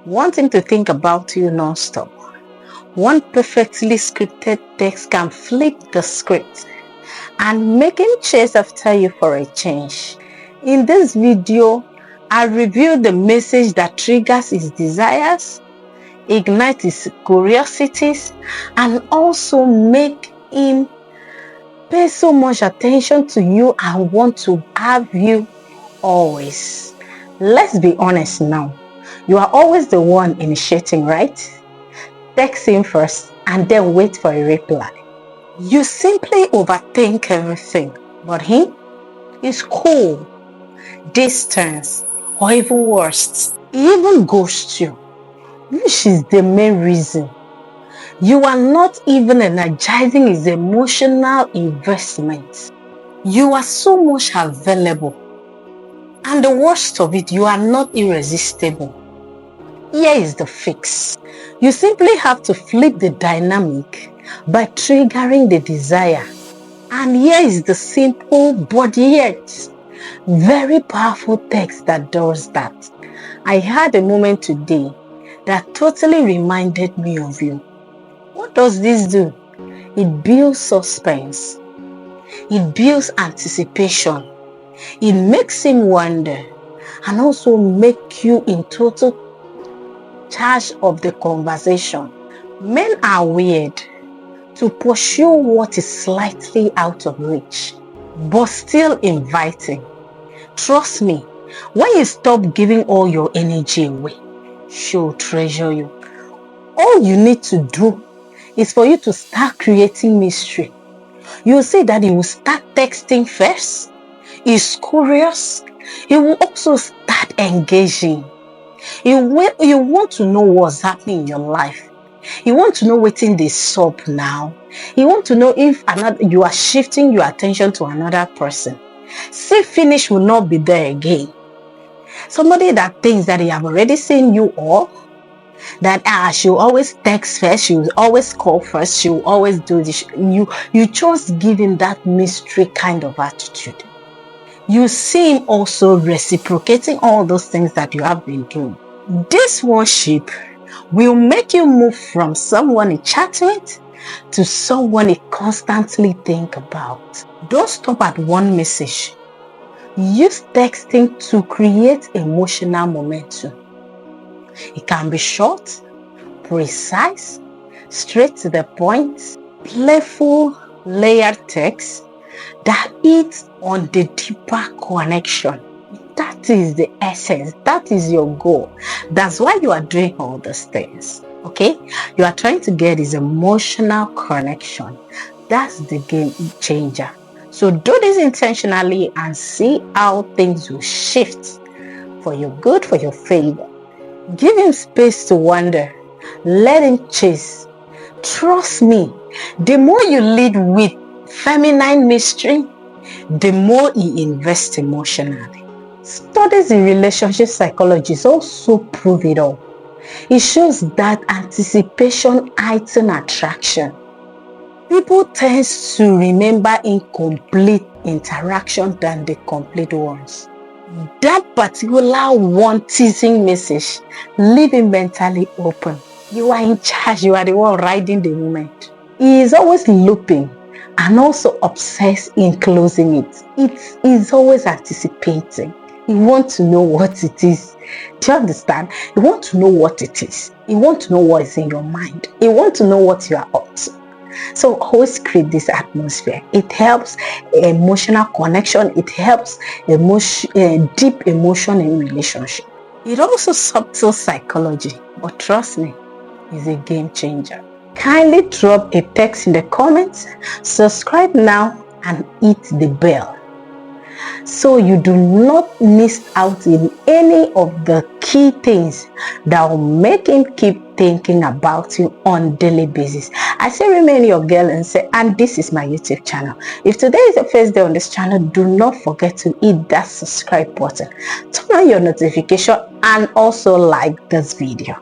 Want him to think about you non-stop. One perfectly scripted text can flip the script and make him chase after you for a change. In this video, I review the message that triggers his desires, ignite his curiosities, and also make him pay so much attention to you and want to have you always. Let's be honest now. You are always the one initiating, right? Text him first and then wait for a reply. You simply overthink everything, but him is cool, distance, or even worse, he even ghosts you, which is the main reason. You are not even energizing his emotional investment. You are so much available. And the worst of it, you are not irresistible. Here is the fix. You simply have to flip the dynamic by triggering the desire. And here is the simple but yet very powerful text that does that. I had a moment today that totally reminded me of you. What does this do? It builds suspense. It builds anticipation. It makes him wonder and also make you in total charge of the conversation. Men are weird to pursue what is slightly out of reach, but still inviting. Trust me, when you stop giving all your energy away, she'll treasure you. All you need to do is for you to start creating mystery. You'll see that he will start texting first. He's curious. He will also start engaging. You want to know what's happening in your life. You want to know what's in the sub now. You want to know if you are shifting your attention to another person. See, finish will not be there again. Somebody that thinks that they have already seen you all, that she'll always text first, she'll always call first, she'll always do this. You just give him that mystery kind of attitude. You see him also reciprocating all those things that you have been doing. This worship will make you move from someone you chat with to someone you constantly think about. Don't stop at one message. Use texting to create emotional momentum. It can be short, precise, straight to the point, playful, layered text that hits on the deeper connection. That is the essence. That is your goal. That's why you are doing all these things. Okay? You are trying to get this emotional connection. That's the game changer. So do this intentionally and see how things will shift for your good, for your favor. Give him space to wander. Let him chase. Trust me, the more you lead with feminine mystery, the more he invests emotionally. Studies in relationship psychology also prove it all. It shows that anticipation heightens attraction. People tend to remember incomplete interactions than the complete ones. That particular one teasing message, leave him mentally open. You are in charge. You are the one riding the moment. He is always looping and also obsessed in closing it. It is always anticipating. He wants to know what it is. Do you understand? He wants to know what it is. He wants to know what is in your mind. He wants to know what you are up to. So always create this atmosphere. It helps emotional connection. It helps deep emotion in relationship. It also subtle psychology, but trust me, it's a game changer. Kindly drop a text in the comments, subscribe now, and hit the bell so you do not miss out in any of the key things that will make him keep thinking about you on daily basis. I say remain your girl and say, and this is my YouTube channel. If today is your first day on this channel, do not forget to hit that subscribe button, turn on your notification, and also like this video.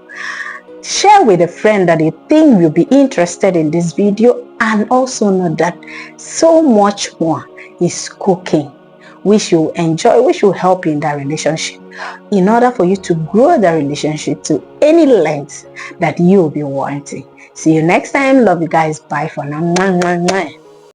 Share with a friend that you think will be interested in this video, and also know that so much more is cooking. which you enjoy, which will help you in that relationship, in order for you to grow the relationship to any length that you'll be wanting. See you next time. Love you guys. Bye for now.